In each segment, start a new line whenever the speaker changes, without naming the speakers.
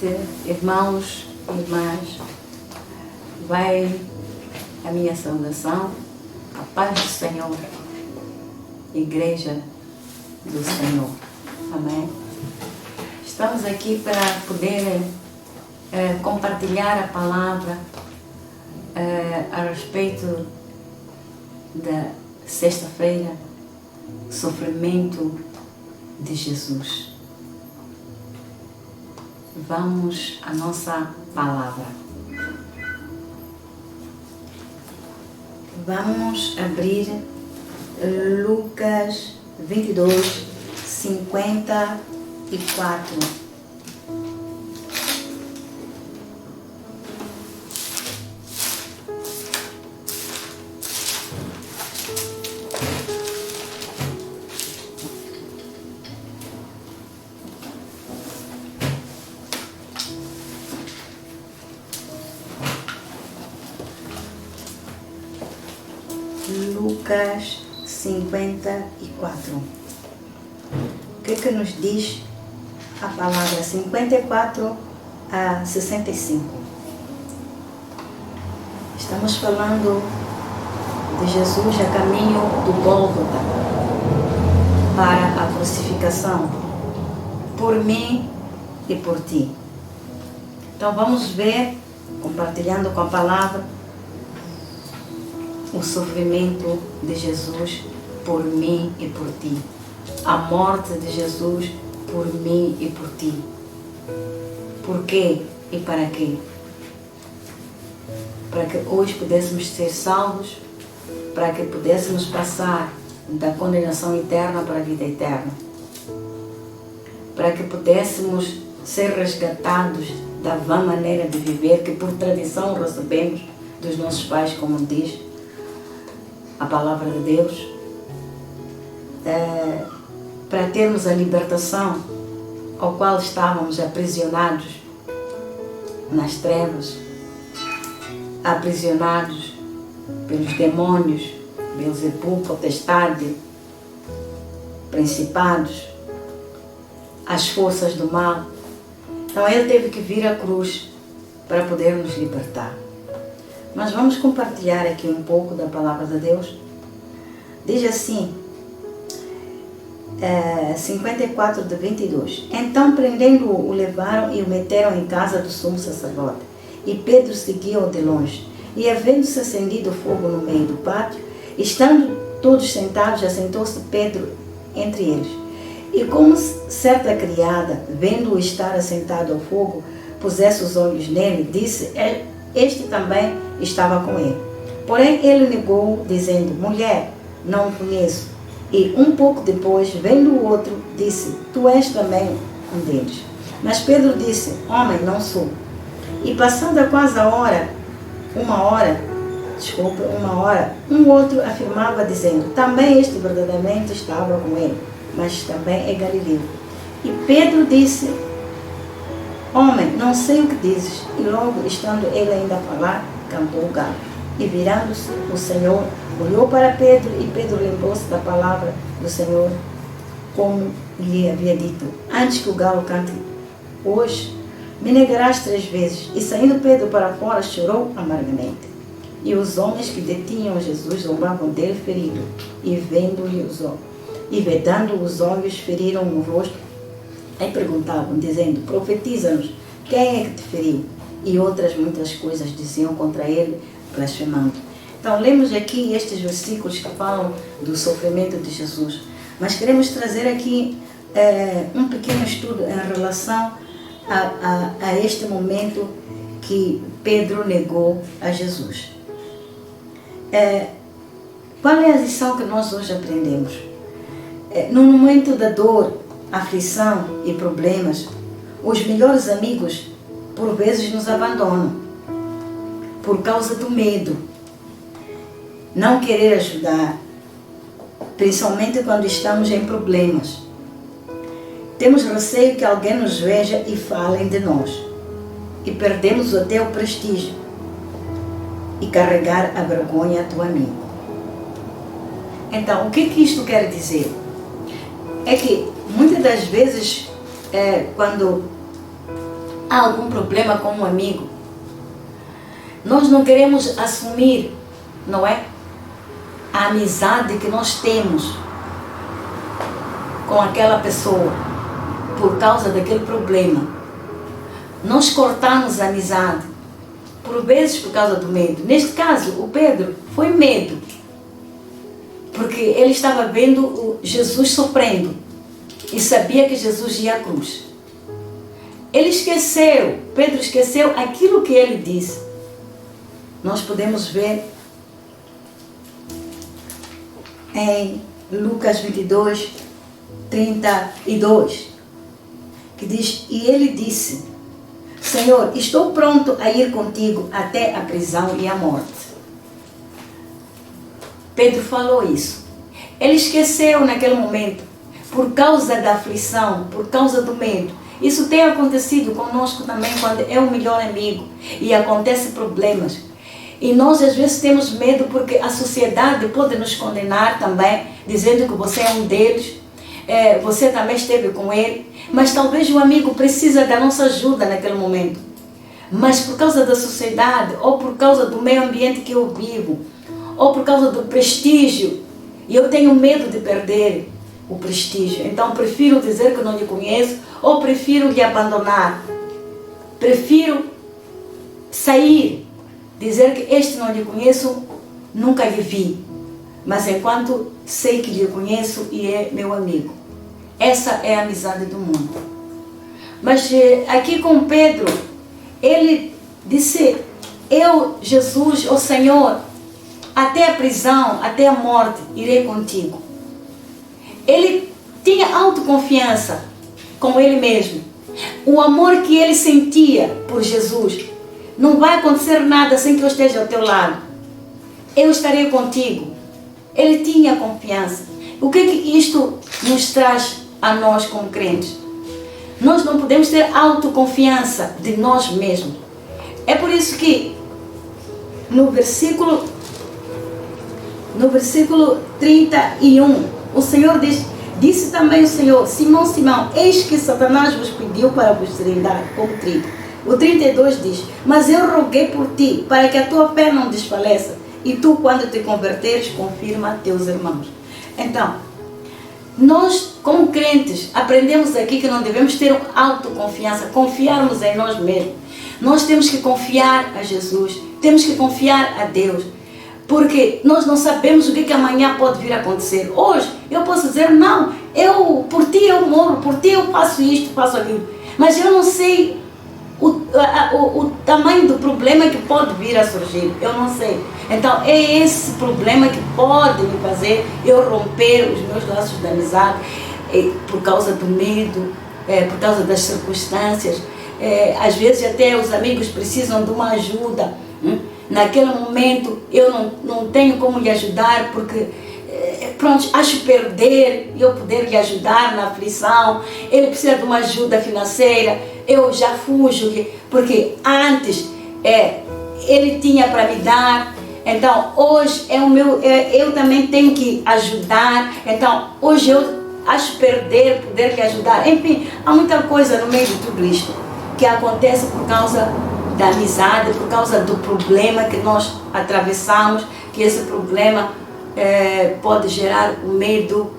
noite, irmãos e irmãs. Vai a minha saudação, a paz do Senhor, Igreja do Senhor. Amém? Estamos aqui para poder compartilhar a palavra a respeito da sexta-feira, sofrimento de Jesus. Vamos à nossa palavra. Vamos abrir Lucas 22, 54. Lucas 54. O que nos diz a palavra 54 a 65? Estamos falando de Jesus a caminho do Gólgota para a crucificação, por mim e por ti. Então vamos ver, compartilhando com a palavra, o sofrimento de Jesus por mim e por ti. A morte de Jesus por mim e por ti. Por quê e para quê? Para que hoje pudéssemos ser salvos, para que pudéssemos passar da condenação eterna para a vida eterna. Para que pudéssemos ser resgatados da vã maneira de viver que por tradição recebemos dos nossos pais, como diz a palavra de Deus, para termos a libertação ao qual estávamos aprisionados nas trevas, aprisionados pelos demônios, Beelzebul, potestade, principados, as forças do mal. Então ele teve que vir à cruz para poder nos libertar. Mas vamos compartilhar aqui um pouco da palavra de Deus. Diz assim, 54 de 22. Então, prendendo-o, o levaram e o meteram em casa do sumo sacerdote. E Pedro seguiu de longe. E havendo-se acendido fogo no meio do pátio, estando todos sentados, assentou-se Pedro entre eles. E como certa criada, vendo-o estar assentado ao fogo, pusesse os olhos nele, disse: este também estava com ele. Porém, ele negou, dizendo: mulher, não o conheço. E um pouco depois, vendo o outro, disse: tu és também um deles. Mas Pedro disse: homem, não sou. E passando quase uma hora, um outro afirmava, dizendo: também este verdadeiramente estava com ele, mas também é Galileu. E Pedro disse: homem, não sei o que dizes. E logo, estando ele ainda a falar, cantou o galo. E virando-se, o Senhor olhou para Pedro, e Pedro lembrou-se da palavra do Senhor, como lhe havia dito: antes que o galo cante, hoje me negarás 3 vezes. E saindo Pedro para fora, chorou amargamente. E os homens que detinham Jesus zombavam dele ferido, e vedando os olhos, feriram no rosto, e perguntavam, dizendo: profetiza-nos, quem é que te feriu? E outras muitas coisas diziam contra ele, blasfemando. Então, lemos aqui estes versículos que falam do sofrimento de Jesus. Mas queremos trazer aqui um pequeno estudo em relação a este momento que Pedro negou a Jesus. Qual é a lição que nós hoje aprendemos? No momento da dor, aflição e problemas, os melhores amigos por vezes nos abandonam por causa do medo, não querer ajudar, principalmente quando estamos em problemas. Temos receio que alguém nos veja e falem de nós, e perdemos até o prestígio e carregar a vergonha do amigo. Então, o que isto quer dizer? É que muitas das vezes, quando há algum problema com um amigo, nós não queremos assumir, não é? A amizade que nós temos com aquela pessoa por causa daquele problema. Nós cortamos a amizade, por vezes por causa do medo. Neste caso, o Pedro foi medo, porque ele estava vendo Jesus sofrendo e sabia que Jesus ia à cruz. Pedro esqueceu aquilo que ele disse. Nós podemos ver em Lucas 22, 32, que diz: e ele disse: Senhor, estou pronto a ir contigo até a prisão e a morte. Pedro falou isso. Ele esqueceu naquele momento, por causa da aflição, por causa do medo. Isso tem acontecido conosco também quando é o melhor amigo e acontecem problemas. E nós às vezes temos medo porque a sociedade pode nos condenar também, dizendo que você é um deles, você também esteve com ele, mas talvez o amigo precisa da nossa ajuda naquele momento. Mas por causa da sociedade, ou por causa do meio ambiente que eu vivo, ou por causa do prestígio, e eu tenho medo de perder o prestígio, então prefiro dizer que não lhe conheço, ou prefiro lhe abandonar, prefiro sair, dizer que este não lhe conheço, nunca lhe vi, mas enquanto sei que lhe conheço e é meu amigo. Essa é a amizade do mundo. Mas aqui com Pedro, ele disse: eu, Jesus, o Senhor, até a prisão, até a morte, irei contigo. Ele tinha autoconfiança com ele mesmo. O amor que ele sentia por Jesus: não vai acontecer nada sem que eu esteja ao teu lado. Eu estarei contigo. Ele tinha confiança. O que isto nos traz a nós como crentes? Nós não podemos ter autoconfiança de nós mesmos. É por isso que no versículo 31, o Senhor disse também o Senhor: Simão, Simão, eis que Satanás vos pediu para vos treinar como trigo. O 32 diz: mas eu roguei por ti, para que a tua fé não desfaleça, e tu, quando te converteres, confirma a teus irmãos. Então, nós, como crentes, aprendemos aqui que não devemos ter autoconfiança, confiarmos em nós mesmos. Nós temos que confiar a Jesus, temos que confiar a Deus, porque nós não sabemos o que amanhã pode vir a acontecer. Hoje, eu posso dizer: não, por ti eu morro, por ti eu faço isto, faço aquilo, mas eu não sei o tamanho do problema que pode vir a surgir, eu não sei. Então é esse problema que pode me fazer eu romper os meus laços de amizade, por causa do medo, por causa das circunstâncias. Às vezes até os amigos precisam de uma ajuda. Naquele momento eu não tenho como lhe ajudar, porque pronto, acho perder eu poder lhe ajudar na aflição. Ele precisa de uma ajuda financeira, eu já fujo, porque antes ele tinha para me dar. Então hoje eu também tenho que ajudar. Então hoje eu acho perder poder lhe ajudar. Enfim, há muita coisa no meio de tudo isto que acontece por causa da amizade, por causa do problema que nós atravessamos, que esse problema pode gerar o medo,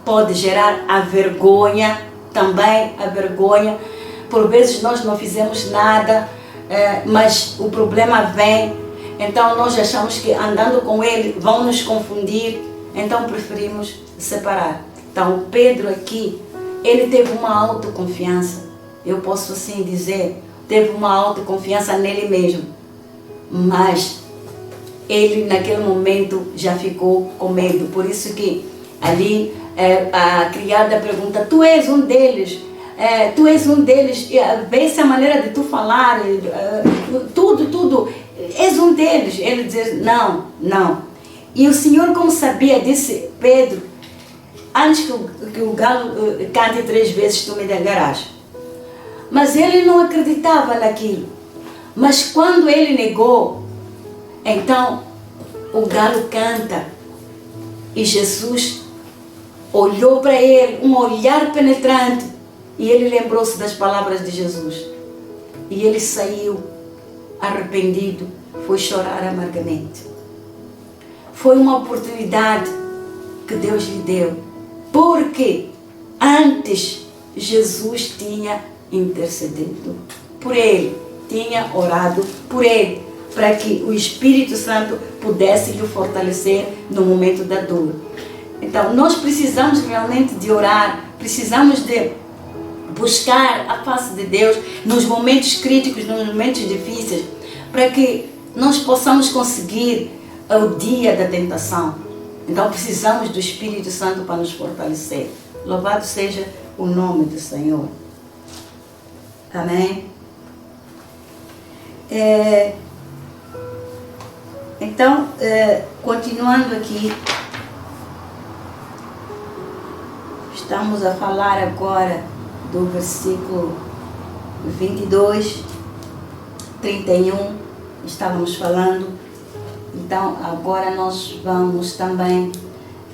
pode gerar a vergonha, também a vergonha. Por vezes nós não fizemos nada, mas o problema vem, então nós achamos que andando com ele vão nos confundir, então preferimos separar. Então Pedro aqui, ele teve uma autoconfiança, eu posso assim dizer, teve uma autoconfiança nele mesmo, mas ele naquele momento já ficou com medo. Por isso que ali a criada pergunta: tu és um deles? Tu és um deles? Vê-se a maneira de tu falar, tudo, és um deles. Ele diz: não. E o Senhor, como sabia, disse: Pedro, antes que o galo cante 3 vezes, tu me negarás. Mas ele não acreditava naquilo. Mas quando ele negou, então o galo canta e Jesus olhou para ele, um olhar penetrante, e ele lembrou-se das palavras de Jesus: e ele saiu arrependido, foi chorar amargamente. Foi uma oportunidade que Deus lhe deu, porque antes Jesus tinha intercedido por ele, tinha orado por ele, para que o Espírito Santo pudesse lhe fortalecer no momento da dor. Então, nós precisamos realmente de orar, precisamos de buscar a face de Deus nos momentos críticos, nos momentos difíceis, para que nós possamos conseguir o dia da tentação. Então, precisamos do Espírito Santo para nos fortalecer. Louvado seja o nome do Senhor. Amém? Então, continuando aqui, estamos a falar agora do versículo 22, 31, estávamos falando. Então, agora nós vamos também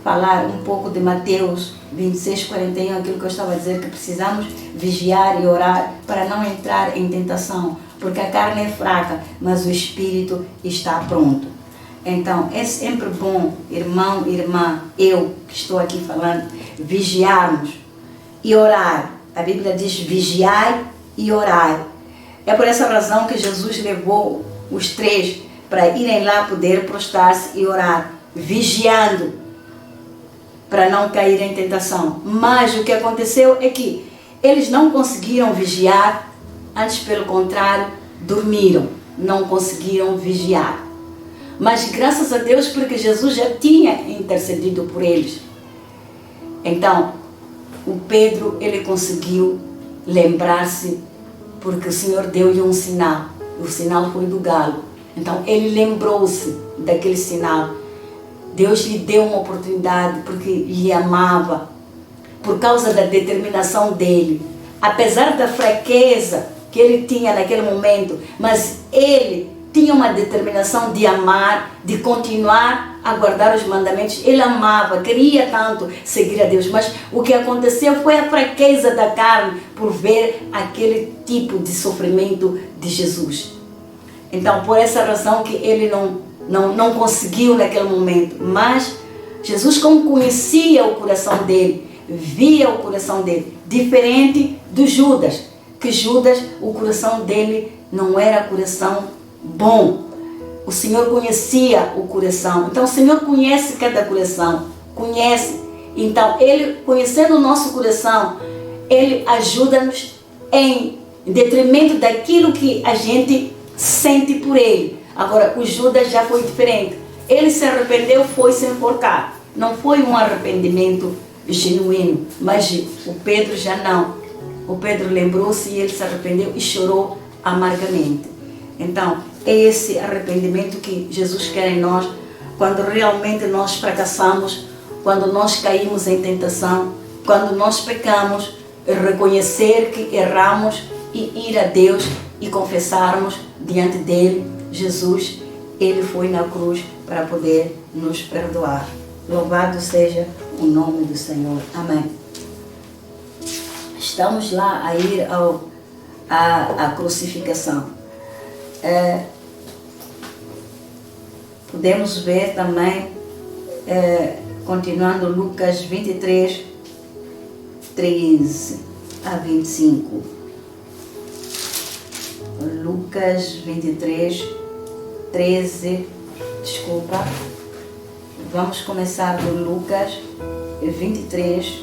falar um pouco de Mateus 26, 41, aquilo que eu estava a dizer, que precisamos vigiar e orar para não entrar em tentação, porque a carne é fraca, mas o Espírito está pronto. Então, é sempre bom, irmão, irmã, eu que estou aqui falando, vigiarmos e orar. A Bíblia diz vigiai e orai. É por essa razão que Jesus levou os três para irem lá poder prostrar-se e orar, vigiando, para não cair em tentação. Mas o que aconteceu é que eles não conseguiram vigiar, antes pelo contrário, dormiram, não conseguiram vigiar. Mas graças a Deus, porque Jesus já tinha intercedido por eles. Então, o Pedro, ele conseguiu lembrar-se, porque o Senhor deu-lhe um sinal. O sinal foi do galo. Então, ele lembrou-se daquele sinal. Deus lhe deu uma oportunidade, porque lhe amava, por causa da determinação dele. Apesar da fraqueza que ele tinha naquele momento, mas ele tinha uma determinação de amar, de continuar a guardar os mandamentos. Ele amava, queria tanto seguir a Deus, mas o que aconteceu foi a fraqueza da carne por ver aquele tipo de sofrimento de Jesus. Então, por essa razão que ele não conseguiu naquele momento. Mas Jesus, como conhecia o coração dele, via o coração dele, diferente do Judas, que Judas, o coração dele não era coração bom. O Senhor conhecia o coração. Então, o Senhor conhece cada coração, conhece. Então, Ele, conhecendo o nosso coração, Ele ajuda-nos em detrimento daquilo que a gente sente por Ele. Agora, o Judas já foi diferente. Ele se arrependeu, foi se enforcar. Não foi um arrependimento genuíno, mas o Pedro já não. O Pedro lembrou-se e ele se arrependeu e chorou amargamente. Então, é esse arrependimento que Jesus quer em nós, quando realmente nós fracassamos, quando nós caímos em tentação, quando nós pecamos, reconhecer que erramos e ir a Deus e confessarmos diante dele. Jesus, ele foi na cruz para poder nos perdoar. Louvado seja o nome do Senhor. Amém. Estamos lá a ir à crucificação. Podemos ver também, continuando Lucas 23, 13 a 25. Lucas 23, 13, desculpa. Vamos começar do Lucas 23,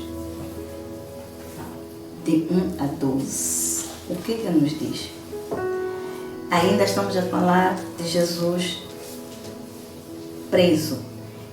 de 1 a 12. O que nos diz? Ainda estamos a falar de Jesus preso.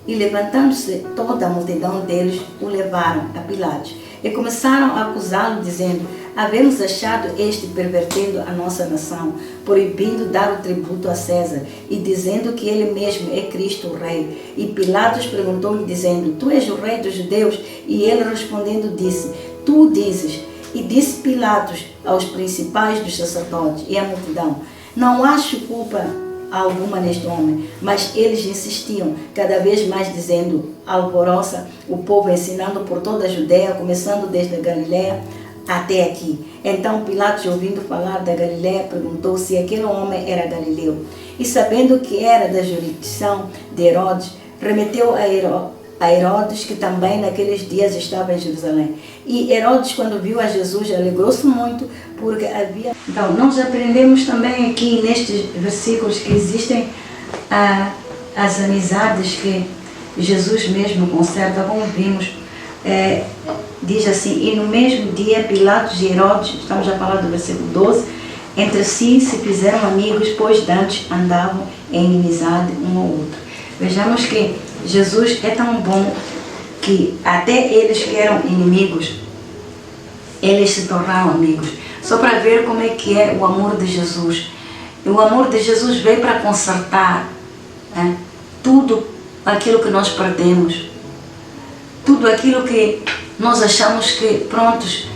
E levantando-se toda a multidão deles, o levaram a Pilatos. E começaram a acusá-lo, dizendo: havemos achado este pervertendo a nossa nação, proibindo dar o tributo a César, e dizendo que ele mesmo é Cristo o Rei. E Pilatos perguntou-lhe, dizendo: tu és o Rei dos judeus? E ele respondendo disse: tu dizes. E disse Pilatos aos principais dos sacerdotes e à multidão: não acho culpa alguma neste homem. Mas eles insistiam cada vez mais, dizendo: alvoroça o povo, ensinando por toda a Judeia, começando desde a Galileia até aqui. Então Pilatos, ouvindo falar da Galiléia, perguntou se aquele homem era galileu. E sabendo que era da jurisdição de Herodes, remeteu a Herodes, que também naqueles dias estava em Jerusalém. E Herodes, quando viu a Jesus, alegrou-se muito, porque havia... Então, nós aprendemos também aqui nestes versículos que existem as amizades que Jesus mesmo conserva, como vimos. Diz assim: e no mesmo dia Pilatos e Herodes, estamos a falar do versículo 12, entre si se fizeram amigos, pois dantes andavam em inimizade um ao outro. Vejamos que Jesus é tão bom que até eles que eram inimigos, eles se tornaram amigos. Só para ver como é que é o amor de Jesus. E o amor de Jesus veio para consertar tudo aquilo que nós perdemos, tudo aquilo que nós achamos que, prontos,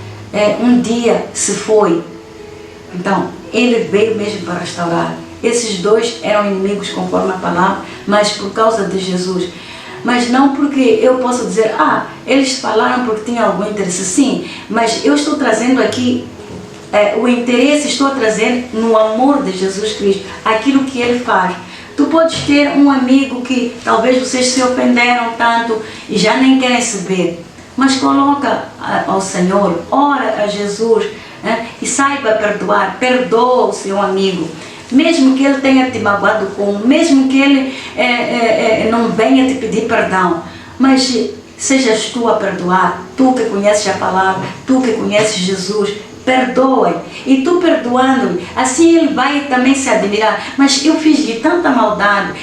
um dia se foi. Então, ele veio mesmo para restaurar. Esses dois eram inimigos conforme a palavra, mas por causa de Jesus. Mas não porque eu posso dizer, eles falaram porque tinha algum interesse. Sim, mas eu estou trazendo aqui o interesse, estou trazendo no amor de Jesus Cristo, aquilo que ele faz. Tu podes ter um amigo que talvez vocês se ofenderam tanto e já nem querem se ver, mas coloca ao Senhor, ora a Jesus, e saiba perdoar, perdoa o seu amigo. Mesmo que ele tenha te magoado mesmo que ele não venha te pedir perdão, mas sejas tu a perdoar, tu que conheces a palavra, tu que conheces Jesus, perdoa. E tu perdoando, assim ele vai também se admirar. Mas eu fiz-lhe tanta maldade,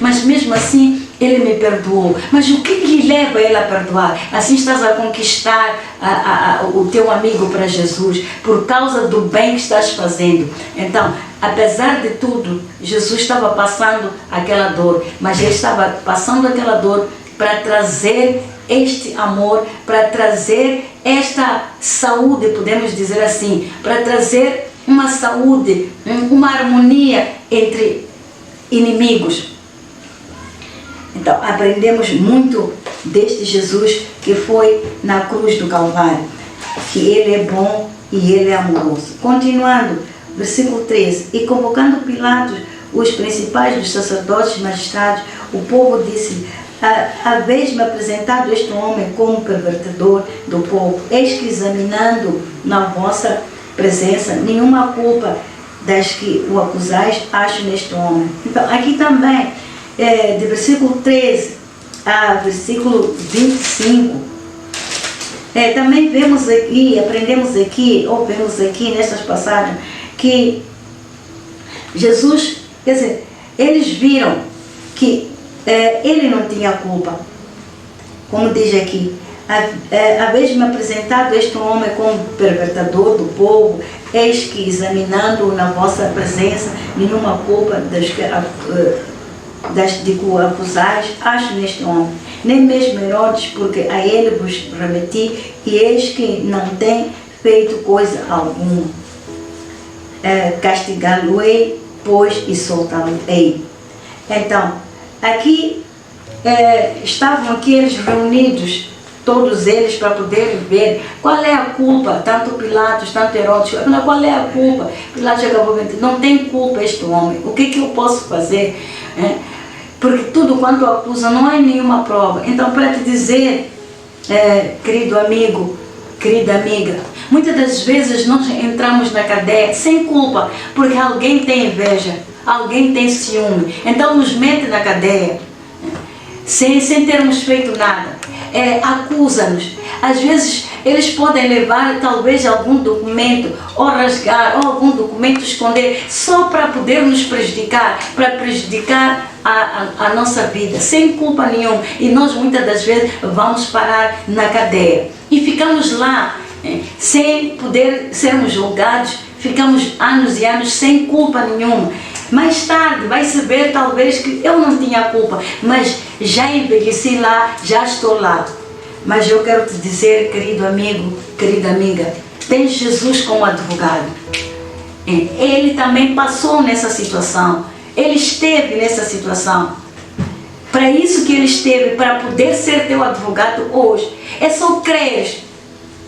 mas mesmo assim ele me perdoou. Mas o que lhe leva ele a perdoar? Assim estás a conquistar o teu amigo para Jesus, por causa do bem que estás fazendo. Então, apesar de tudo, Jesus estava passando aquela dor, mas ele estava passando aquela dor para trazer este amor, para trazer esta saúde, podemos dizer assim, para trazer uma saúde, uma harmonia entre inimigos. Então, aprendemos muito deste Jesus que foi na cruz do Calvário, que ele é bom e ele é amoroso. Continuando, versículo 13: e convocando Pilatos, os principais dos sacerdotes e magistrados, o povo disse: haveis-me apresentado este homem como pervertedor do povo, eis que examinando na vossa presença nenhuma culpa das que o acusais acho neste homem. Então, aqui também, de versículo 13 a versículo 25, também vemos aqui, aprendemos aqui, ou vemos aqui nestas passagens, que Jesus, quer dizer, eles viram que ele não tinha culpa. Como diz aqui: haveis-me apresentado este homem como pervertedor do povo, eis que examinando-o na vossa presença, nenhuma culpa das de que o acusais acho neste homem, nem mesmo Herodes, porque a ele vos remeti, e eis que não tem feito coisa alguma. Castigá-lo-ei, pois, e soltá-lo-ei. Então, aqui estavam aqui eles reunidos, todos eles, para poder ver qual é a culpa, tanto Pilatos, tanto Herodes, qual é a culpa. Pilatos acabou dizendo: não tem culpa este homem, o que eu posso fazer? Porque tudo quanto acusa não há nenhuma prova. Então, para te dizer, querido amigo, querida amiga, muitas das vezes nós entramos na cadeia sem culpa, porque alguém tem inveja, alguém tem ciúme, então nos mete na cadeia, sem termos feito nada. Acusa-nos. Às vezes eles podem levar talvez algum documento, ou rasgar, ou algum documento esconder, só para poder nos prejudicar, para prejudicar a nossa vida, sem culpa nenhuma. E nós muitas das vezes vamos parar na cadeia e ficamos lá, sem poder sermos julgados, ficamos anos e anos sem culpa nenhuma. Mais tarde vai se ver talvez que eu não tinha culpa, mas já envelheci lá, já estou lá. Mas eu quero te dizer, querido amigo, querida amiga, tem Jesus como advogado. Ele também passou nessa situação, ele esteve nessa situação. Para isso que ele esteve, para poder ser teu advogado hoje. É só crer.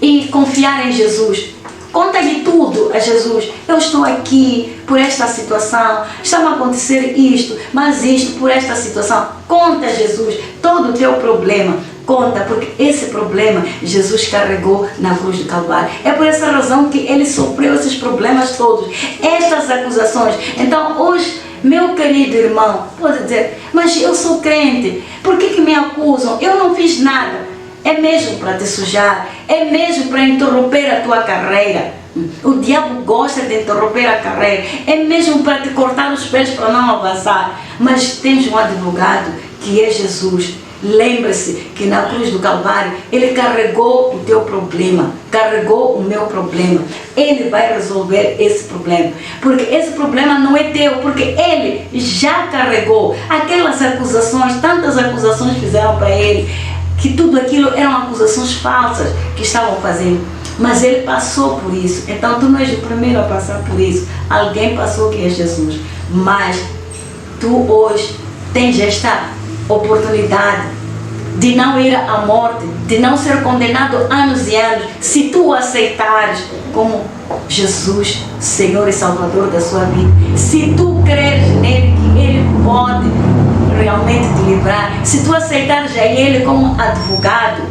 e confiar em Jesus. Conta-lhe tudo a Jesus. Eu estou aqui por esta situação, está-me a acontecer isto, mas isto por esta situação. Conta a Jesus todo o teu problema. Conta, porque esse problema Jesus carregou na cruz do Calvário. É por essa razão que ele sofreu esses problemas todos, estas acusações. Então hoje, meu querido irmão, pode dizer, mas eu sou crente, por que me acusam? Eu não fiz nada. É mesmo para te sujar, é mesmo para interromper a tua carreira. O diabo gosta de interromper a carreira, é mesmo para te cortar os pés para não avançar. Mas tens um advogado que é Jesus. Lembre-se que na cruz do Calvário ele carregou o teu problema, carregou o meu problema. Ele vai resolver esse problema, porque esse problema não é teu, porque ele já carregou aquelas acusações. Tantas acusações fizeram para ele, que tudo aquilo eram acusações falsas que estavam fazendo, mas ele passou por isso. Então tu não és o primeiro a passar por isso, alguém passou, que é Jesus. Mas tu hoje tens esta oportunidade de não ir à morte, de não ser condenado anos e anos, se tu o aceitares como Jesus, Senhor e Salvador da sua vida. Se tu creres nele, que ele pode realmente te livrar, se tu aceitares a ele como advogado,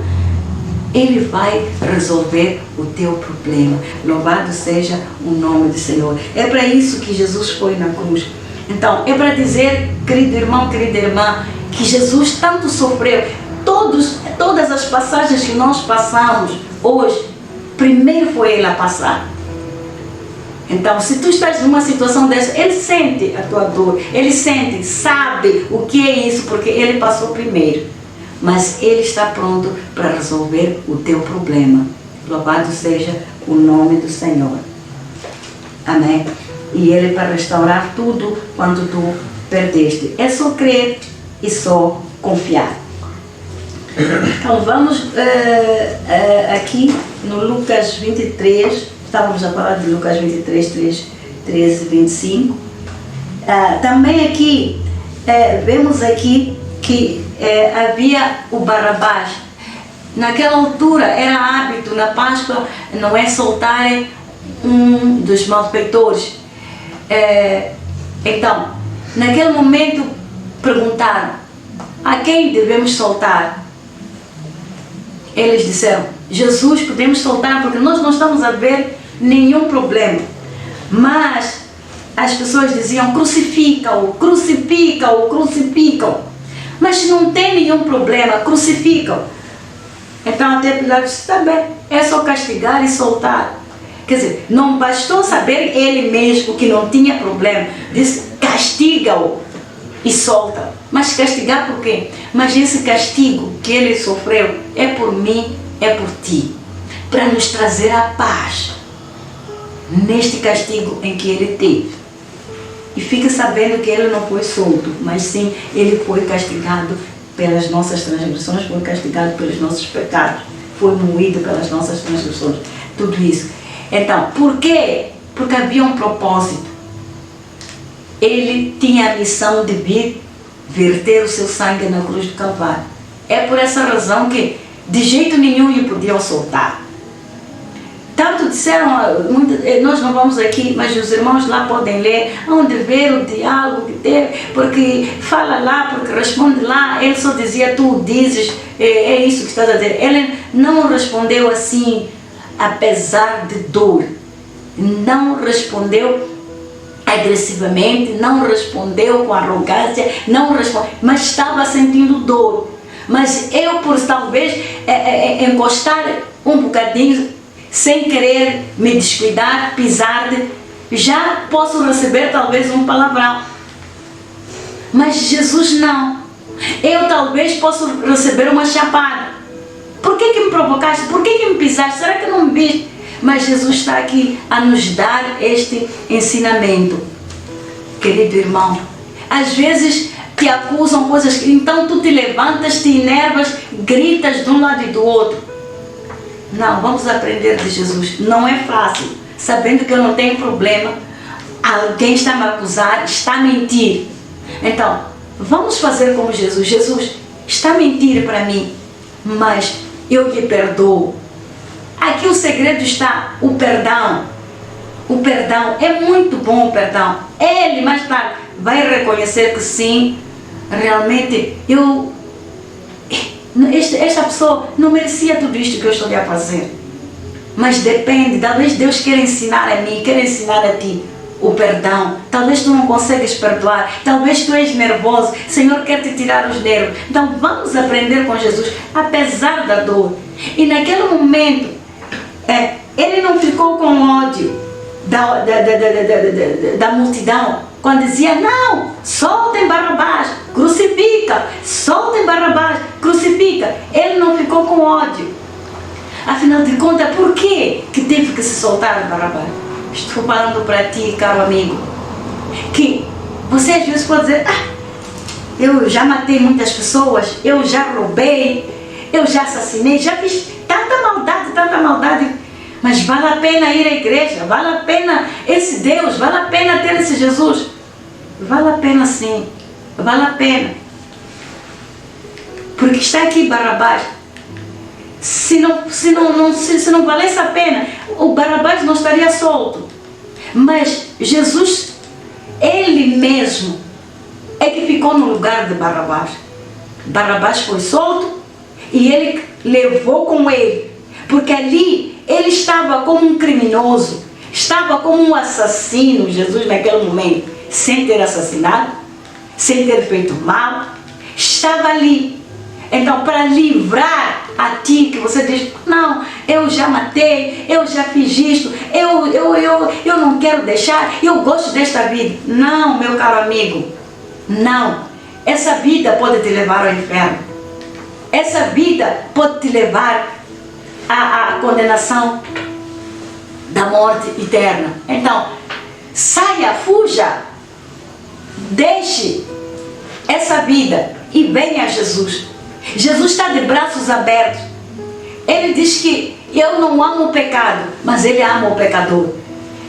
ele vai resolver o teu problema. Louvado seja o nome do Senhor. É para isso que Jesus foi na cruz. Então, é para dizer, querido irmão, querida irmã, que Jesus tanto sofreu. Todas as passagens que nós passamos hoje, primeiro foi ele a passar. Então, se tu estás numa situação dessa, ele sente a tua dor, ele sente, sabe o que é isso, porque ele passou primeiro. Mas ele está pronto para resolver o teu problema. Louvado seja o nome do Senhor. Amém? E ele para restaurar tudo quando tu perdeste. É só crer e só confiar. Então vamos aqui no Lucas 23, estávamos a falar de Lucas 23, 13, 25. Também aqui, vemos aqui que havia o Barrabás. Naquela altura era hábito na Páscoa, não é, soltarem um dos malfeitores. Então, naquele momento perguntaram, a quem devemos soltar? Eles disseram, Jesus podemos soltar porque nós não estamos a ver nenhum problema. Mas as pessoas diziam, crucifica-o, crucifica-o, crucifica-o. Mas se não tem nenhum problema, crucifica-o. Então até Pilatos disse, está bem, é só castigar e soltar. Quer dizer, não bastou saber ele mesmo que não tinha problema. Disse, castiga-o e solta. Mas castigar por quê? Mas esse castigo que ele sofreu é por mim, é por ti. Para nos trazer a paz neste castigo em que ele teve. E fica sabendo que ele não foi solto, mas sim, ele foi castigado pelas nossas transgressões, foi castigado pelos nossos pecados, foi moído pelas nossas transgressões. Tudo isso. Então, por quê? Porque havia um propósito. Ele tinha a missão de vir verter o seu sangue na cruz do Calvário. É por essa razão que de jeito nenhum lhe podiam soltar. Tanto disseram, nós não vamos aqui, mas os irmãos lá podem ler, onde ver o diálogo que teve, porque fala lá, porque responde lá. Ele só dizia, tu dizes, é isso que estás a dizer. Ele não respondeu assim, apesar de dor. Não respondeu agressivamente, não respondeu com arrogância, não respondeu, mas estava sentindo dor. Mas eu, por talvez encostar um bocadinho, sem querer me descuidar, pisar, já posso receber talvez um palavrão. Mas Jesus não. Eu talvez posso receber uma chapada. Por que me provocaste? Por que me pisaste? Será que não me viste? Mas Jesus está aqui a nos dar este ensinamento. Querido irmão, às vezes te acusam coisas que então tu te levantas, te enervas, gritas de um lado e do outro. Não, vamos aprender de Jesus. Não é fácil, sabendo que eu não tenho problema, alguém está a me acusar, está a mentir. Então, vamos fazer como Jesus. Jesus está a mentir para mim, mas eu lhe perdoo. aqui o segredo está o perdão. O perdão, é muito bom o perdão. Ele mais tarde vai reconhecer que sim, realmente esta pessoa não merecia tudo isto que eu estou a fazer. Mas depende, talvez Deus queira ensinar a mim, queira ensinar a ti o perdão. Talvez tu não consegues perdoar, talvez tu és nervoso, o Senhor quer te tirar os nervos. Então vamos aprender com Jesus, apesar da dor. E naquele momento, ele não ficou com ódio da multidão, quando dizia, não, soltem Barrabás, crucifica, soltem Barrabás, crucifica. Ele não ficou com ódio. Afinal de contas, por que teve que se soltar Barrabás? Estou falando para ti, caro amigo, que você às vezes pode dizer, eu já matei muitas pessoas, eu já roubei, eu já assassinei, já fiz tanta maldade, mas vale a pena ir à igreja, vale a pena esse Deus, vale a pena ter esse Jesus? Vale a pena sim, vale a pena. Porque está aqui Barrabás. Se não valesse a pena, o Barrabás não estaria solto. Mas Jesus, ele mesmo, é que ficou no lugar de Barrabás. Barrabás foi solto e ele levou com ele. Porque ali ele estava como um criminoso, estava como um assassino, Jesus naquele momento, sem ter assassinado, sem ter feito mal, estava ali. Então, para livrar a ti, que você diz, não, eu já matei, eu já fiz isto, eu não quero deixar, eu gosto desta vida. Não, meu caro amigo, não. Essa vida pode te levar ao inferno. Essa vida pode te levar à condenação da morte eterna. Então, saia, fuja, deixe essa vida e venha a Jesus. Jesus está de braços abertos. Ele diz que eu não amo o pecado, mas ele ama o pecador.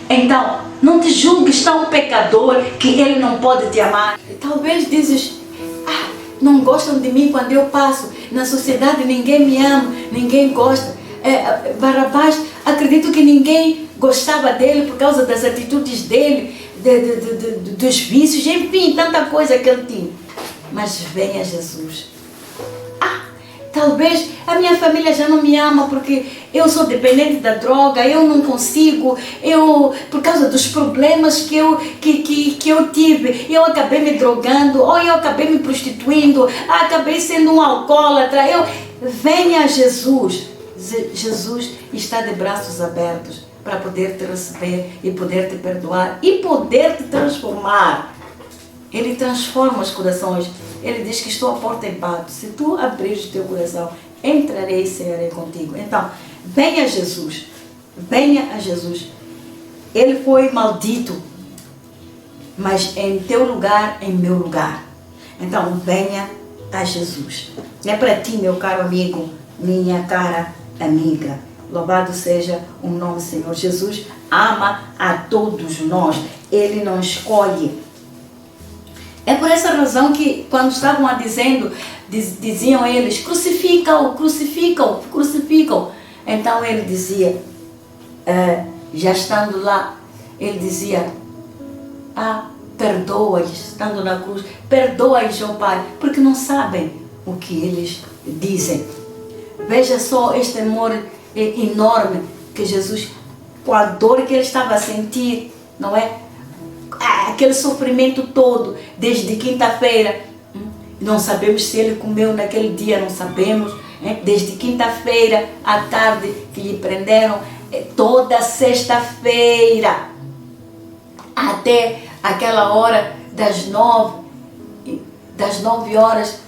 Então, não te julgues tão pecador que ele não pode te amar. Talvez dizes, não gostam de mim quando eu passo. Na sociedade ninguém me ama, ninguém gosta. Barrabás, acredito que ninguém gostava dele por causa das atitudes dele, dos vícios, enfim, tanta coisa que ele tinha. Mas venha Jesus. Talvez a minha família já não me ama porque eu sou dependente da droga, eu não consigo, por causa dos problemas que eu tive, eu acabei me drogando, ou eu acabei me prostituindo, acabei sendo um alcoólatra. Venha Jesus. Jesus está de braços abertos para poder te receber e poder te perdoar e poder te transformar. Ele transforma os corações. Ele diz que estou à porta e bato. Se tu abrires o teu coração, entrarei e cearei contigo. Então, venha a Jesus. Venha a Jesus. Ele foi maldito, mas em teu lugar, em meu lugar. Então, venha a Jesus. É para ti, meu caro amigo, minha cara amiga. Louvado seja o nome do Senhor. Jesus ama a todos nós. Ele não escolhe. É por essa razão que quando estavam diziam eles, crucificam, crucificam, crucificam. Então ele dizia, já estando lá, ele dizia, perdoa-lhes, estando na cruz, perdoa-lhes, ó Pai, porque não sabem o que eles dizem. Veja só este amor enorme que Jesus, com a dor que ele estava a sentir, não é? Aquele sofrimento todo, desde quinta-feira, não sabemos se ele comeu naquele dia, não sabemos, desde quinta-feira à tarde que lhe prenderam, toda sexta-feira, até aquela hora das 9 horas,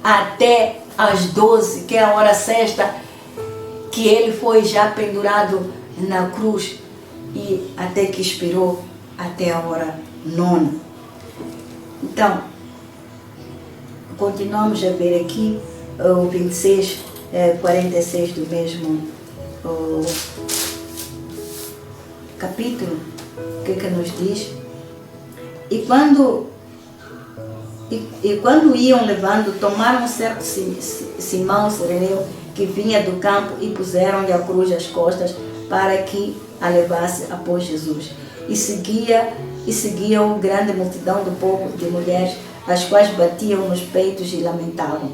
até às 12, que é a hora sexta, que ele foi já pendurado na cruz, e até que expirou, até a hora 9. Então, continuamos a ver aqui o 26, 46 do mesmo capítulo, o que nos diz? E quando iam levando, tomaram um certo Simão Cireneu, que vinha do campo e puseram-lhe a cruz às costas para que a levasse após Jesus. E seguia-o grande multidão do povo de mulheres, as quais batiam nos peitos e lamentavam.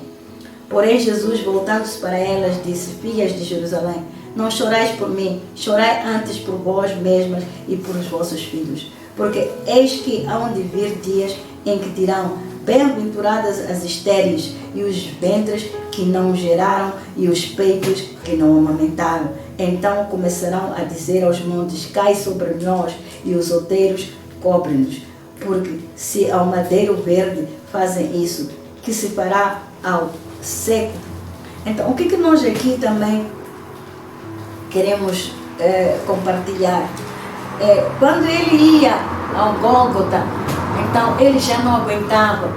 Porém Jesus, voltando-se para elas, disse: Filhas de Jerusalém, não chorais por mim, chorai antes por vós mesmas e por os vossos filhos. Porque eis que hão de vir dias em que dirão: bem-aventuradas as estéreis, e os ventres que não geraram, e os peitos que não amamentaram. Então começarão a dizer aos montes: cai sobre nós, e os outeiros cobre-nos. Porque se ao madeiro verde fazem isso, que se fará ao seco? Então, o que nós aqui também queremos compartilhar? Quando ele ia ao Gólgota, então ele já não aguentava.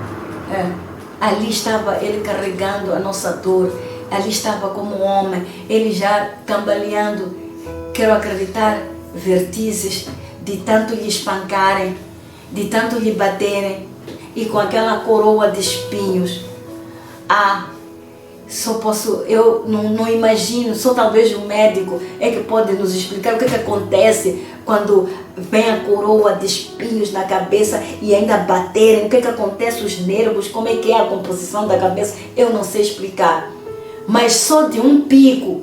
Ali estava ele carregando a nossa dor, ali estava como homem, ele já cambaleando, quero acreditar, vertigens de tanto lhe espancarem, de tanto lhe baterem, e com aquela coroa de espinhos. Eu não imagino, só talvez um médico é que pode nos explicar o que acontece quando vem a coroa de espinhos na cabeça e ainda baterem, o que acontece, os nervos, como é que é a composição da cabeça, eu não sei explicar. Mas só de um pico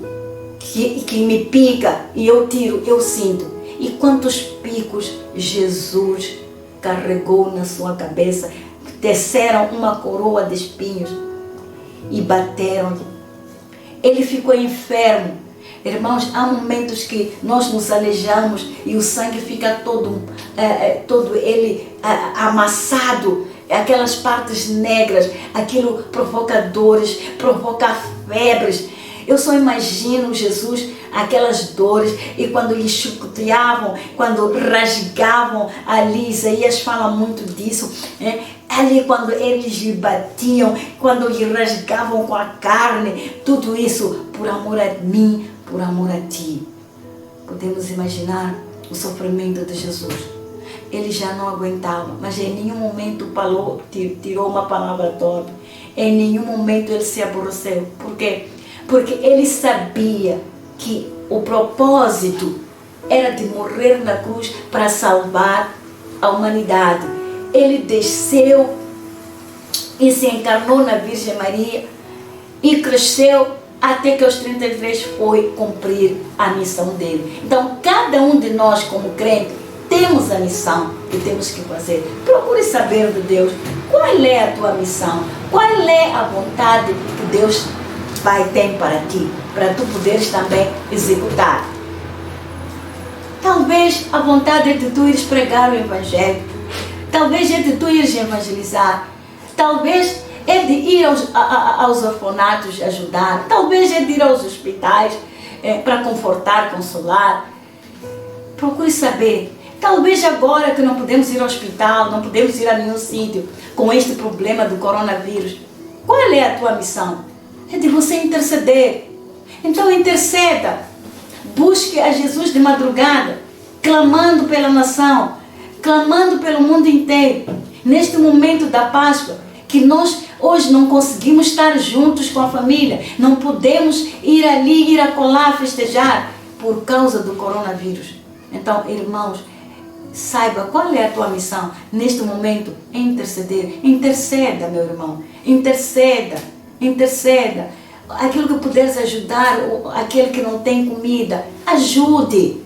que me pica e eu tiro, eu sinto. E quantos picos Jesus carregou na sua cabeça, desceram uma coroa de espinhos e bateram-lhe. Ele ficou enfermo. Irmãos, há momentos que nós nos aleijamos e o sangue fica todo ele amassado, aquelas partes negras, aquilo provoca dores, provoca febres. Eu só imagino Jesus, aquelas dores, e quando lhe chicoteavam, quando rasgavam ali, Isaías fala muito disso, ali quando eles lhe batiam, quando lhe rasgavam com a carne, tudo isso por amor a mim, por amor a ti. Podemos imaginar o sofrimento de Jesus. Ele já não aguentava, mas em nenhum momento tirou uma palavra torpe, em nenhum momento ele se aborreceu. Por quê? Porque ele sabia que o propósito era de morrer na cruz para salvar a humanidade. Ele desceu e se encarnou na Virgem Maria e cresceu até que aos 33 foi cumprir a missão dele. Então, cada um de nós como crente temos a missão que temos que fazer. Procure saber de Deus qual é a tua missão, qual é a vontade que Deus Pai tem para ti, para tu poderes também executar. Talvez a vontade é de tu ires pregar o Evangelho, talvez é de tu ires evangelizar, talvez é de ir aos orfanatos ajudar, talvez é de ir aos hospitais para confortar, consolar. Procure saber. Talvez agora que não podemos ir ao hospital, não podemos ir a nenhum sítio com este problema do coronavírus, qual é a tua missão? É de você interceder. Então interceda. Busque a Jesus de madrugada, clamando pela nação, clamando pelo mundo inteiro. Neste momento da Páscoa, que nós hoje não conseguimos estar juntos com a família, não podemos ir ali, ir acolá, festejar por causa do coronavírus. Então, irmãos, saiba qual é a tua missão neste momento, interceder. Interceda, meu irmão, interceda. Interceda. Aquilo que puderes ajudar, aquele que não tem comida, ajude.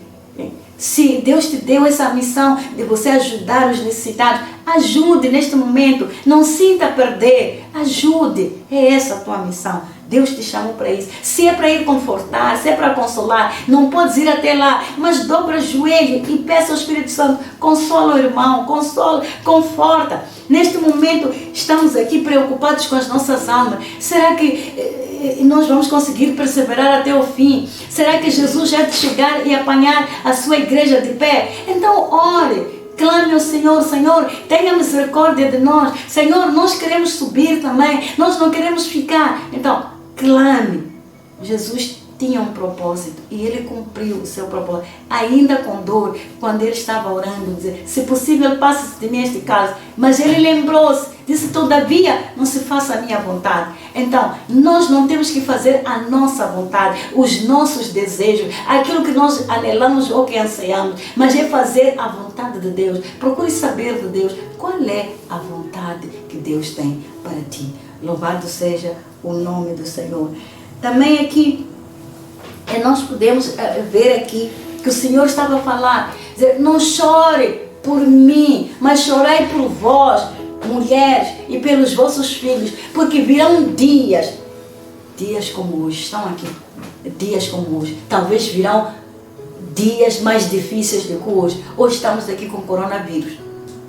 Se Deus te deu essa missão de você ajudar os necessitados, ajude neste momento. Não sinta perder, ajude. É essa a tua missão. Deus te chamou para isso. Se é para ir confortar, se é para consolar, não podes ir até lá, mas dobra o joelho e peça ao Espírito Santo: consola o irmão, consola, conforta. Neste momento estamos aqui preocupados com as nossas almas. Será que nós vamos conseguir perseverar até o fim? Será que Jesus já de chegar e apanhar a sua igreja de pé? Então ore, clame ao Senhor: Senhor, tenha misericórdia de nós. Senhor, nós queremos subir também, nós não queremos ficar. Então clame. Jesus tinha um propósito e ele cumpriu o seu propósito, ainda com dor, quando ele estava orando, dizer: se possível, passe de mim este cálice. Mas ele lembrou-se, disse: todavia, não se faça a minha vontade. Então, nós não temos que fazer a nossa vontade, os nossos desejos, aquilo que nós anelamos ou que anseiamos, mas é fazer a vontade de Deus. Procure saber de Deus qual é a vontade que Deus tem para ti. Louvado seja o nome do Senhor. Também aqui, nós podemos ver aqui que o Senhor estava a falar, dizer, não chore por mim, mas chorai por vós, mulheres, e pelos vossos filhos, porque virão dias como hoje, estão aqui, dias como hoje, talvez virão dias mais difíceis do que hoje. Hoje estamos aqui com o coronavírus,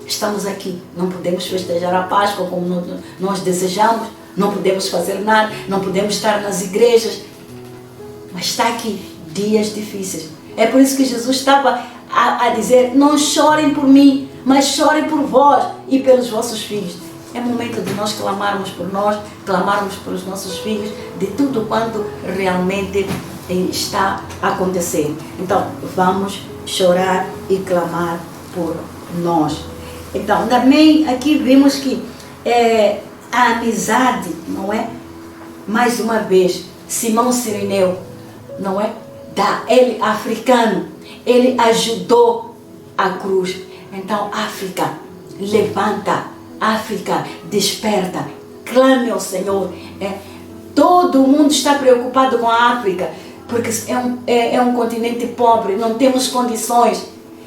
estamos aqui, não podemos festejar a Páscoa como nós desejamos, não podemos fazer nada, não podemos estar nas igrejas, mas está aqui, dias difíceis. É por isso que Jesus estava a dizer, não chorem por mim, mas chorem por vós e pelos vossos filhos. É momento de nós clamarmos por nós, clamarmos pelos nossos filhos, de tudo quanto realmente está a acontecer. Então, vamos chorar e clamar por nós. Então, também aqui vimos que a amizade, não é? Mais uma vez, Simão Cireneu, não é? Ele africano, ele ajudou a cruz. Então, África, levanta, África, desperta, clame ao Senhor. Todo mundo está preocupado com a África, porque é um continente pobre, não temos condições.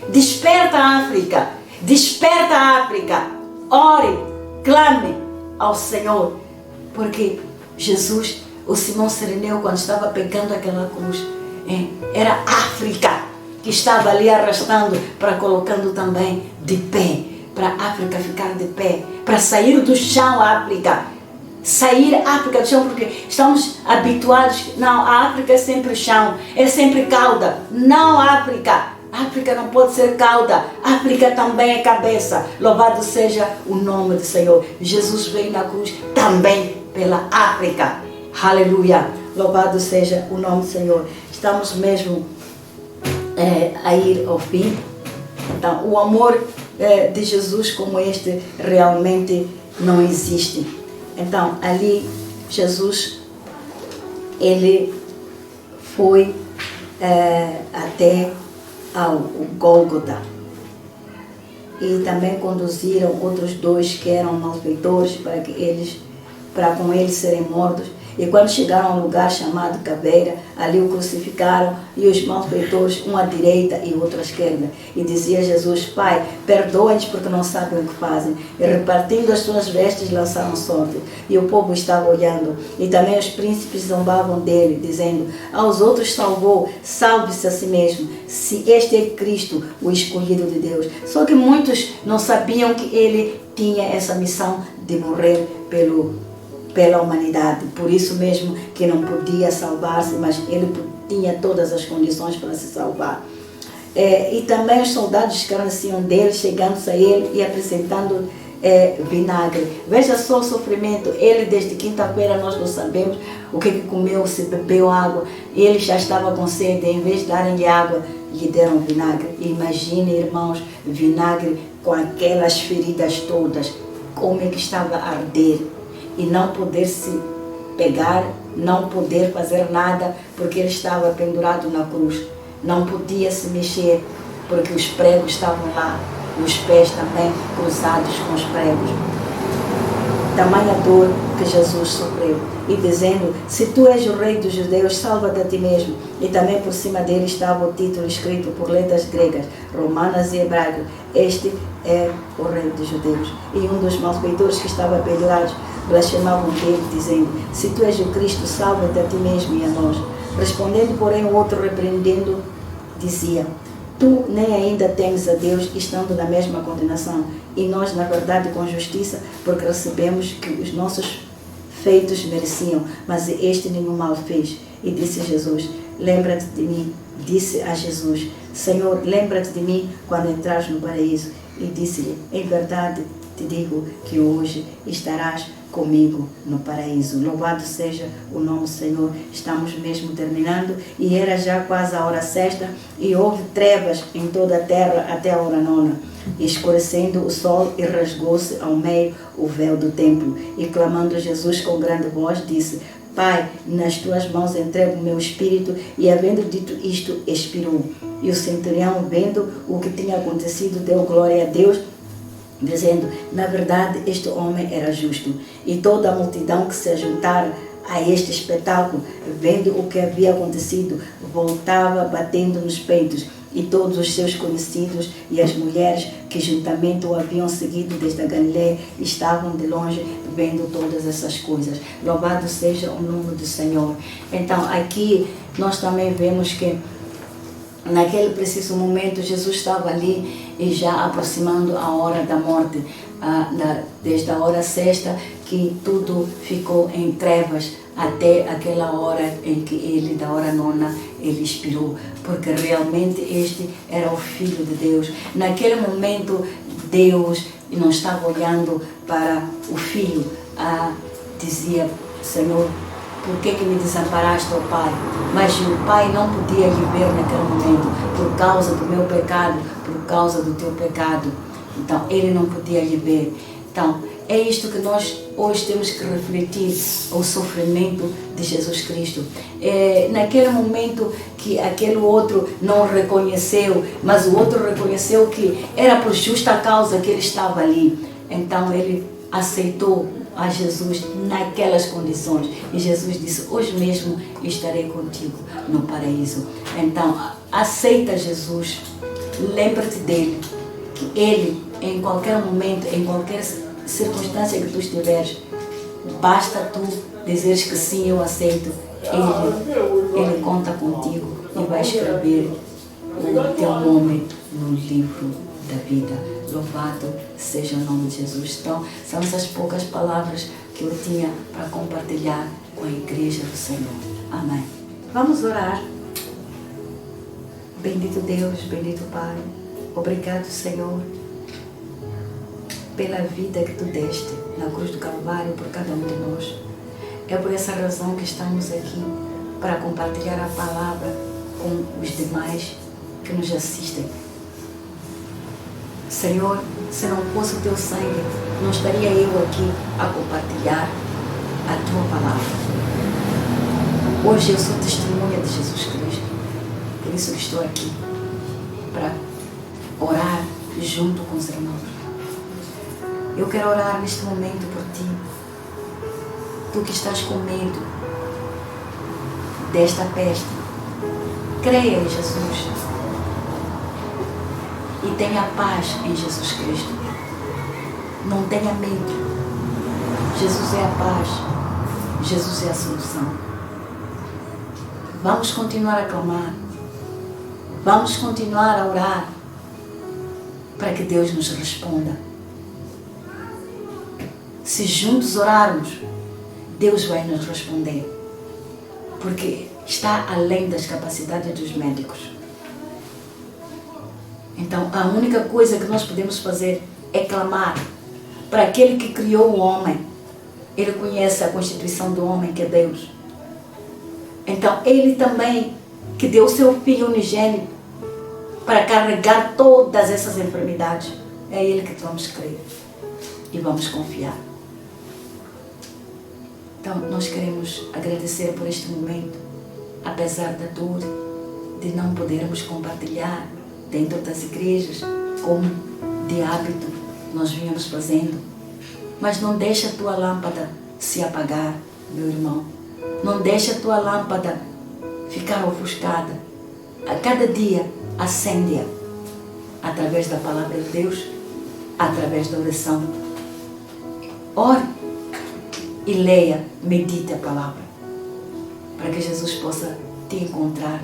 Desperta a África, desperta a África, ore, clame ao Senhor, porque Jesus, o Simão Cireneu, quando estava pegando aquela cruz, era África que estava ali arrastando para colocando também de pé, para a África ficar de pé, para sair do chão a África, sair a África do chão, porque estamos habituados, não, a África é sempre chão, é sempre cauda, não África. África não pode ser cauda, África também é cabeça. Louvado seja o nome do Senhor. Jesus veio na cruz também pela África. Aleluia. Louvado seja o nome do Senhor. Estamos mesmo a ir ao fim. Então, o amor de Jesus como este realmente não existe. Então, ali Jesus, ele foi até ao Gólgota, e também conduziram outros dois que eram malfeitores para com eles serem mortos. E quando chegaram a um lugar chamado Caveira, ali o crucificaram, e os malfeitores, um à direita e outro à esquerda. E dizia Jesus, Pai, perdoa-lhes porque não sabem o que fazem. E repartindo as suas vestes, lançaram sorte. E o povo estava olhando. E também os príncipes zombavam dele, dizendo, aos outros salvou, salve-se a si mesmo, se este é Cristo, o escolhido de Deus. Só que muitos não sabiam que ele tinha essa missão de morrer pela humanidade, por isso mesmo que não podia salvar-se, mas ele tinha todas as condições para se salvar. E também os soldados escarneciam dele, chegando-se a ele e apresentando vinagre. Veja só o sofrimento. Ele desde quinta-feira, nós não sabemos o que comeu, se bebeu água, ele já estava com sede, em vez de darem-lhe água, lhe deram vinagre. Imagine, irmãos, vinagre com aquelas feridas todas, como é que estava a arder. E não poder se pegar, não poder fazer nada, porque ele estava pendurado na cruz. Não podia se mexer, porque os pregos estavam lá, os pés também cruzados com os pregos. Tamanha dor que Jesus sofreu. E dizendo, se tu és o rei dos judeus, salva-te a ti mesmo. E também por cima dele estava o título escrito por letras gregas, romanas e hebraicas, este é o rei dos judeus. E um dos malfeitores que estava pendurado blasfemavam dele, dizendo, se tu és o Cristo, salva-te a ti mesmo e a nós. Respondendo, porém, o outro repreendendo, dizia, tu nem ainda temes a Deus, estando na mesma condenação, e nós, na verdade, com justiça, porque recebemos que os nossos feitos mereciam, mas este nenhum mal fez. E disse Jesus, lembra-te de mim. Disse a Jesus, Senhor, lembra-te de mim quando entrares no paraíso. E disse-lhe, em verdade te digo que hoje estarás comigo no paraíso. Louvado seja o nome do Senhor. Estamos mesmo terminando e era já quase a hora sexta e houve trevas em toda a terra até a hora nona. e escurecendo o sol, e rasgou-se ao meio o véu do templo. E clamando Jesus com grande voz, disse: Pai, nas tuas mãos entrego o meu espírito. E havendo dito isto, expirou. E o centurião, vendo o que tinha acontecido, deu glória a Deus, dizendo: na verdade, este homem era justo. E toda a multidão que se ajuntara a este espetáculo, vendo o que havia acontecido, voltava batendo nos peitos. E todos os seus conhecidos e as mulheres que juntamente o haviam seguido desde a Galileia estavam de longe vendo todas essas coisas. Louvado seja o nome do Senhor. Então aqui nós também vemos que naquele preciso momento Jesus estava ali e já aproximando a hora da morte, desde a hora sexta, que tudo ficou em trevas até aquela hora em que ele, da hora nona, ele expirou, porque realmente este era o Filho de Deus. Naquele momento Deus não estava olhando para o Filho, dizia: Senhor, por que me desamparaste, ó Pai? Mas o Pai não podia lhe ver naquele momento, por causa do meu pecado, por causa do teu pecado. Então, ele não podia lhe ver. Então, é isto que nós hoje temos que refletir, o sofrimento de Jesus Cristo. Naquele momento que aquele outro não reconheceu, mas o outro reconheceu que era por justa causa que ele estava ali. Então, ele aceitou a Jesus naquelas condições. E Jesus disse: hoje mesmo estarei contigo no paraíso. Então, aceita Jesus, lembra-te dele, que ele, em qualquer momento, em qualquer circunstância que tu estiveres, basta tu dizeres que sim, eu aceito. Ele conta contigo e vai escrever o teu nome no livro da vida. Louvado seja o nome de Jesus. Então, são essas poucas palavras que eu tinha para compartilhar com a igreja do Senhor. Amém. Vamos orar. Bendito Deus, bendito Pai. Obrigado, Senhor, pela vida que tu deste na cruz do Calvário por cada um de nós. É por essa razão que estamos aqui, para compartilhar a palavra com os demais que nos assistem. Senhor, se não fosse o teu sangue, não estaria eu aqui a compartilhar a tua palavra. Hoje eu sou testemunha de Jesus Cristo, por isso estou aqui para orar junto com os irmãos. Eu quero orar neste momento por ti, tu que estás com medo desta peste. Creia em Jesus e tenha paz em Jesus Cristo. Não tenha medo. Jesus é a paz, Jesus é a solução. Vamos continuar a clamar, vamos continuar a orar para que Deus nos responda. Se juntos orarmos, Deus vai nos responder, porque está além das capacidades dos médicos. Então, a única coisa que nós podemos fazer é clamar para aquele que criou o homem. Ele conhece a constituição do homem, que é Deus. Então, ele também, que deu o seu Filho unigênito para carregar todas essas enfermidades, é ele que vamos crer e vamos confiar. Então, nós queremos agradecer por este momento, apesar da dor, de não podermos compartilhar dentro das igrejas, como de hábito nós vínhamos fazendo. Mas não deixa a tua lâmpada se apagar, meu irmão. Não deixa a tua lâmpada ficar ofuscada. A cada dia, acende-a através da palavra de Deus, através da oração. Ore e leia, medite a palavra, para que Jesus possa te encontrar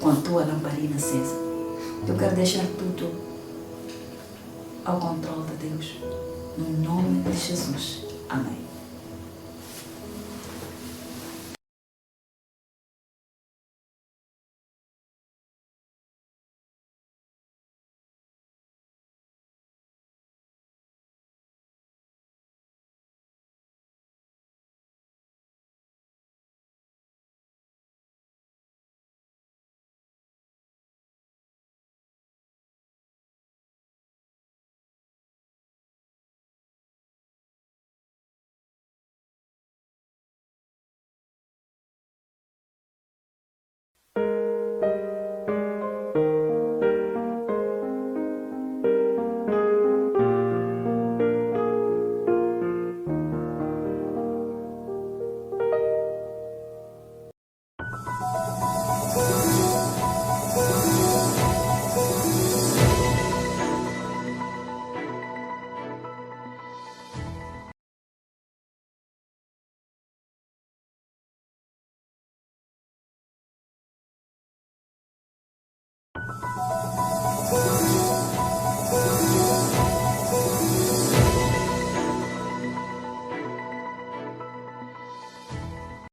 com a tua lamparina acesa. Eu quero deixar tudo ao controle de Deus. No nome de Jesus. Amém.